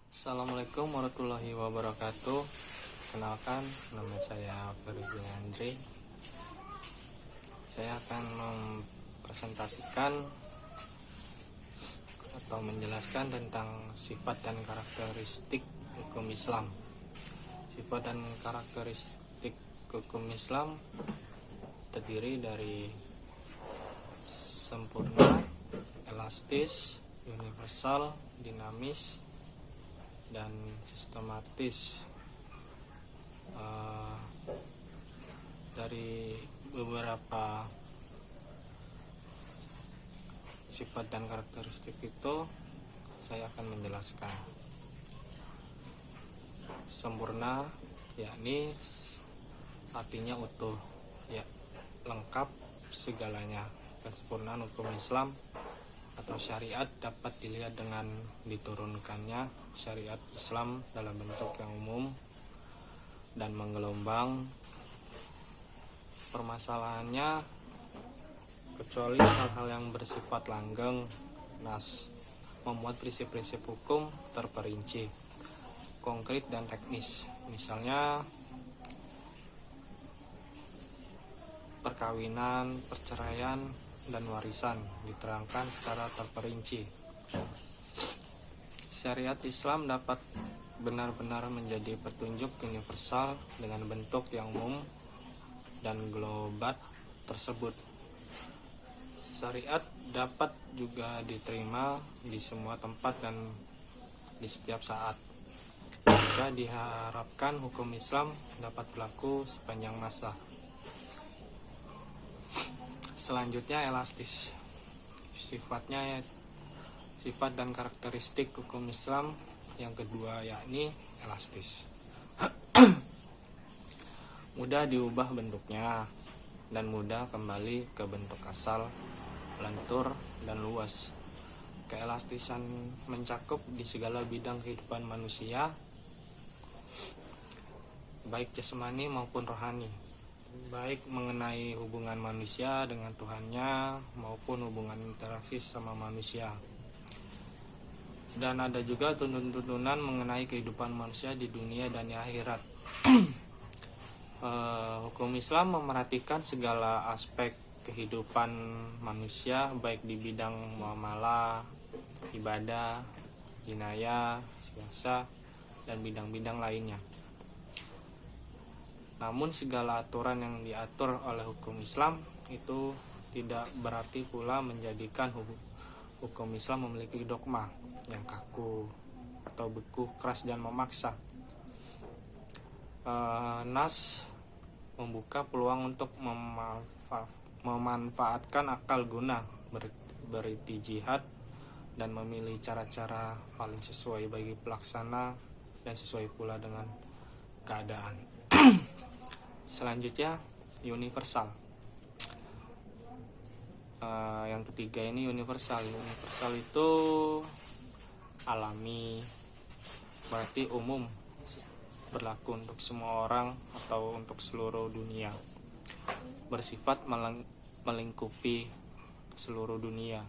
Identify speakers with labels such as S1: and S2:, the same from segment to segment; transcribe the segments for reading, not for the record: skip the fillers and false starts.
S1: Assalamualaikum warahmatullahi wabarakatuh. Kenalkan, nama saya Ferdi Andre. Saya akan mempresentasikan atau menjelaskan tentang sifat dan karakteristik hukum Islam. Sifat dan karakteristik hukum Islam terdiri dari sempurna, elastis, universal, dinamis, dan sistematis. Dari beberapa sifat dan karakteristik itu saya akan menjelaskan. Sempurna yakni artinya utuh, ya, lengkap segalanya. Kesempurnaan hukum Islam atau syariat dapat dilihat dengan diturunkannya syariat Islam dalam bentuk yang umum dan menggelombang. Permasalahannya, kecuali hal-hal yang bersifat langgeng, nas memuat prinsip-prinsip hukum terperinci, konkret dan teknis. Misalnya perkawinan, perceraian, dan warisan diterangkan secara terperinci. Syariat Islam dapat benar-benar menjadi petunjuk universal dengan bentuk yang umum dan global tersebut. Syariat dapat juga diterima di semua tempat dan di setiap saat. Juga diharapkan hukum Islam dapat berlaku sepanjang masa. Selanjutnya, elastis. Sifat dan karakteristik hukum Islam yang kedua yakni elastis. Mudah diubah bentuknya dan mudah kembali ke bentuk asal, lentur dan luas. Keelastisan mencakup di segala bidang kehidupan manusia, baik jasmani maupun rohani, baik mengenai hubungan manusia dengan Tuhannya maupun hubungan interaksi sama manusia. Dan ada juga tuntunan mengenai kehidupan manusia di dunia dan di akhirat. Hukum Islam memerhatikan segala aspek kehidupan manusia, baik di bidang muamalah, ibadah, jinayah, siasa, dan bidang-bidang lainnya. Namun segala aturan yang diatur oleh hukum Islam itu tidak berarti pula menjadikan hukum Islam memiliki dogma yang kaku atau beku, keras dan memaksa. Nas membuka peluang untuk memanfaatkan akal guna, berijtihad dan memilih cara-cara paling sesuai bagi pelaksana dan sesuai pula dengan keadaan. Selanjutnya, universal. Yang ketiga ini universal. Universal itu alami, berarti umum, berlaku untuk semua orang atau untuk seluruh dunia, bersifat melingkupi seluruh dunia.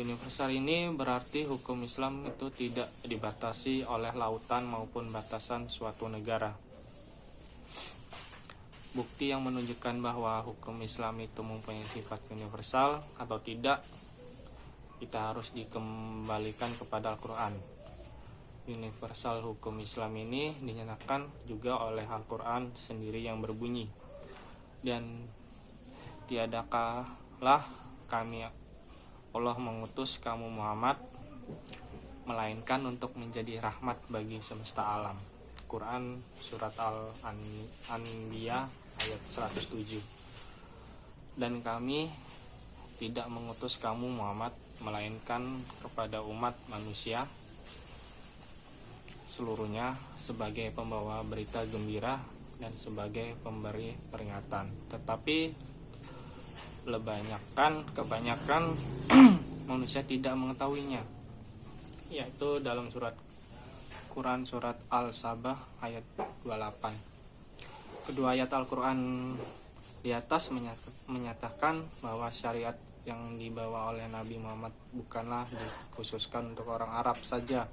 S1: Universal ini berarti hukum Islam itu tidak dibatasi oleh lautan maupun batasan suatu negara. Bukti yang menunjukkan bahwa hukum Islam itu mempunyai sifat universal atau tidak, kita harus dikembalikan kepada Al-Quran. Universal hukum Islam ini dinyatakan juga oleh Al-Quran sendiri yang berbunyi, dan tiadakah kami Allah mengutus kamu Muhammad melainkan untuk menjadi rahmat bagi semesta alam. Quran surat Al-Anbiya ayat 107. Dan kami tidak mengutus kamu Muhammad melainkan kepada umat manusia seluruhnya sebagai pembawa berita gembira dan sebagai pemberi peringatan. Tetapi kebanyakan manusia tidak mengetahuinya, yaitu dalam surat Quran surat Al-Sabah ayat 28. Kedua ayat Al-Quran di atas menyatakan bahwa syariat yang dibawa oleh Nabi Muhammad bukanlah dikhususkan untuk orang Arab saja,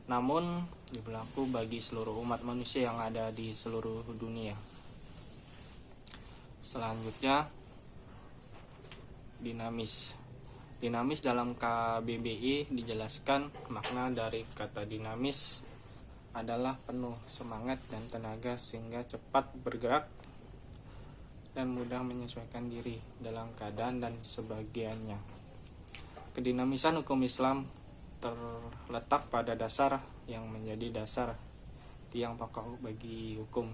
S1: namun berlaku bagi seluruh umat manusia yang ada di seluruh dunia. Selanjutnya, dinamis. Dinamis dalam KBBI dijelaskan makna dari kata dinamis adalah penuh semangat dan tenaga sehingga cepat bergerak dan mudah menyesuaikan diri dalam keadaan dan sebagiannya. Kedinamisan hukum Islam terletak pada dasar yang menjadi dasar tiang pokok bagi hukum,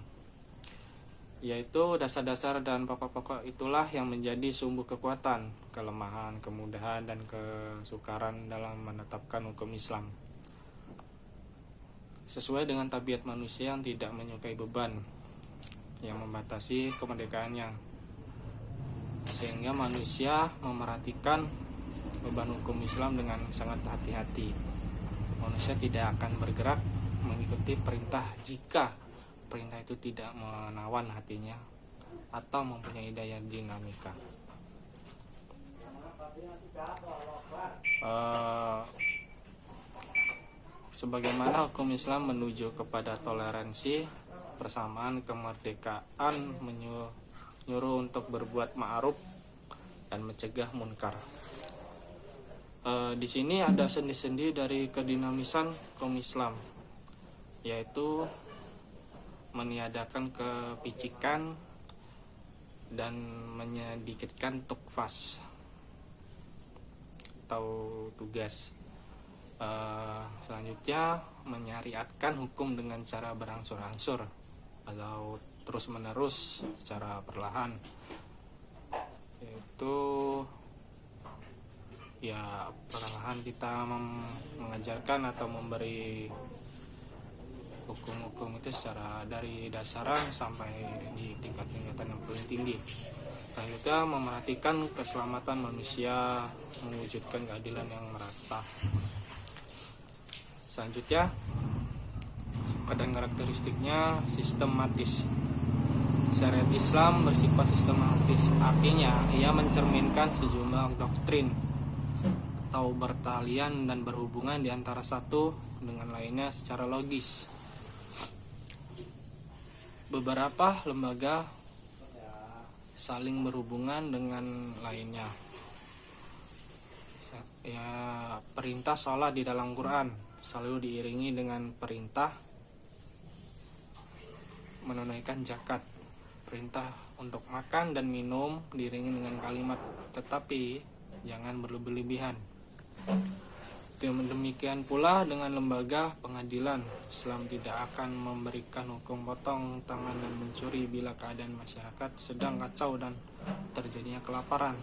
S1: yaitu dasar-dasar dan pokok-pokok itulah yang menjadi sumber kekuatan, kelemahan, kemudahan, dan kesukaran dalam menetapkan hukum Islam. Sesuai dengan tabiat manusia yang tidak menyukai beban yang membatasi kemerdekaannya, sehingga manusia memerhatikan beban hukum Islam dengan sangat hati-hati. Manusia tidak akan bergerak mengikuti perintah jika perintah itu tidak menawan hatinya atau mempunyai daya dinamika. Sebagaimana hukum Islam menuju kepada toleransi, persamaan, kemerdekaan, menyuruh untuk berbuat ma'ruf dan mencegah munkar. Di sini ada sendi-sendi dari kedinamisan hukum Islam, yaitu meniadakan kepicikan dan menyedikitkan tukfas atau tugas. Selanjutnya, menyariatkan hukum dengan cara berangsur-angsur atau terus-menerus secara perlahan, yaitu perlahan kita mengajarkan atau memberi hukum-hukum itu secara dari dasaran sampai di tingkat-tingkatan yang paling tinggi. Selanjutnya, memerhatikan keselamatan manusia, mewujudkan keadilan yang merata. Selanjutnya, pada karakteristiknya sistematis. Syariat Islam bersifat sistematis, artinya ia mencerminkan sejumlah doktrin atau bertalian dan berhubungan di antara satu dengan lainnya secara logis. Beberapa lembaga saling berhubungan dengan lainnya. Perintah sholat di dalam Quran selalu diiringi dengan perintah menunaikan zakat. Perintah untuk makan dan minum diiringi dengan kalimat tetapi jangan berlebihan. Demikian pula dengan lembaga pengadilan. Islam tidak akan memberikan hukum potong tangan dan mencuri bila keadaan masyarakat sedang kacau dan terjadinya kelaparan.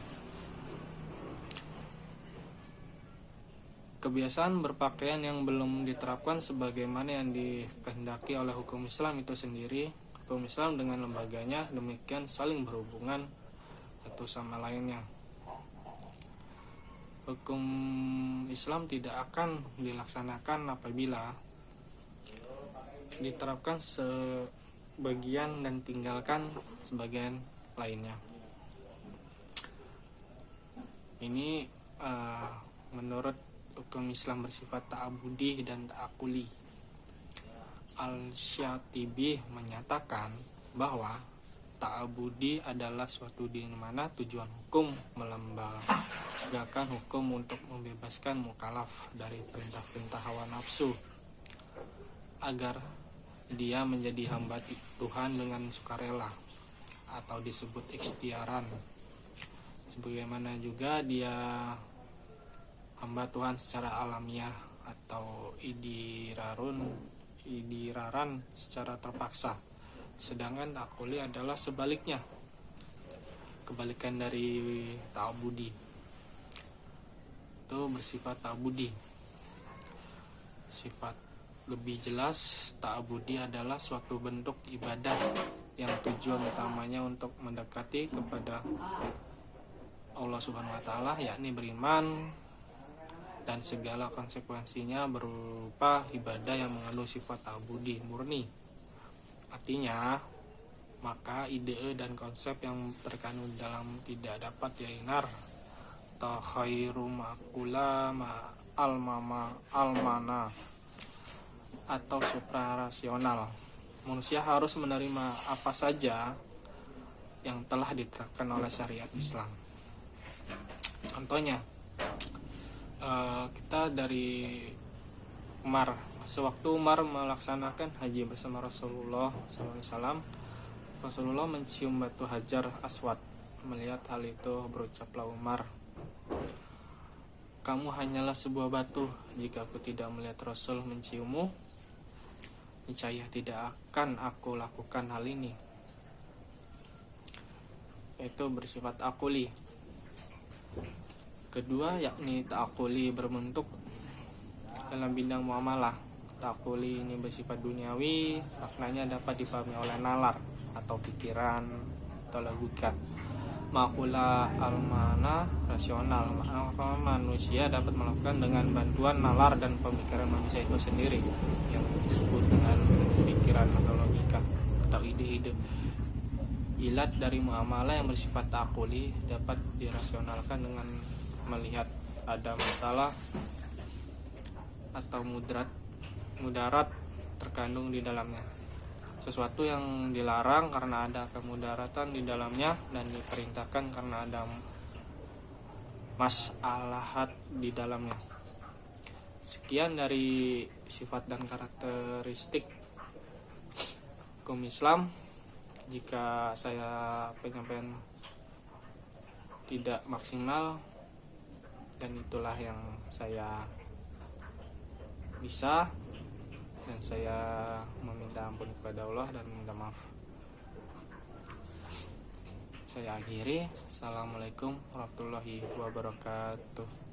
S1: Kebiasaan berpakaian yang belum diterapkan sebagaimana yang dikehendaki oleh hukum Islam itu sendiri. Hukum Islam dengan lembaganya demikian saling berhubungan satu sama lainnya. Hukum Islam tidak akan dilaksanakan apabila diterapkan sebagian dan tinggalkan sebagian lainnya. Ini menurut hukum Islam bersifat ta'abudi dan ta'akuli. Al-Syatibi menyatakan bahwa ta'abudi adalah suatu di mana tujuan hukum melembagakan hukum untuk membebaskan mukallaf dari perintah-perintah hawa nafsu agar dia menjadi hamba Tuhan dengan sukarela atau disebut ikhtiaran. Sebagaimana juga dia hamba Tuhan secara alamiah atau idiraran secara terpaksa. Sedangkan ta'akuli adalah sebaliknya, kebalikan dari ta'abudi. Itu bersifat ta'abudi. Sifat lebih jelas, ta'abudi adalah suatu bentuk ibadah yang tujuan utamanya untuk mendekati kepada Allah Subhanahu wa taala, yakni beriman, dan segala konsekuensinya berupa ibadah yang mengandung sifat ta'abudi murni. Artinya, maka ide dan konsep yang terkandung dalam tidak dapat yainar takhairu ma'kula almana atau suprarasional. Manusia harus menerima apa saja yang telah diterapkan oleh syariat Islam. Contohnya, kita dari Umar. Sewaktu Umar melaksanakan haji bersama Rasulullah SAW, Rasulullah mencium batu Hajar Aswad. Melihat hal itu, berucaplah Umar, "Kamu hanyalah sebuah batu. Jika aku tidak melihat Rasul menciummu, niscaya tidak akan aku lakukan hal ini." Itu bersifat akuli. Kedua, yakni ta'akuli berbentuk dalam bidang muamalah. Ta'akuli ini bersifat duniawi, maknanya dapat dipahami oleh nalar atau pikiran atau logika. Makula al-mana rasional, maka manusia dapat melakukan dengan bantuan nalar dan pemikiran manusia itu sendiri, yang disebut dengan pikiran atau logika atau ide-ide. Ilat dari muamalah yang bersifat ta'akuli dapat dirasionalkan dengan melihat ada masalah atau mudarat terkandung di dalamnya. Sesuatu yang dilarang karena ada kemudaratan di dalamnya dan diperintahkan karena ada masalahat di dalamnya. Sekian dari sifat dan karakteristik hukum Islam. Jika saya penyampaian tidak maksimal, dan itulah yang saya bisa, dan saya meminta ampun kepada Allah dan minta maaf. Saya akhiri. Assalamualaikum warahmatullahi wabarakatuh.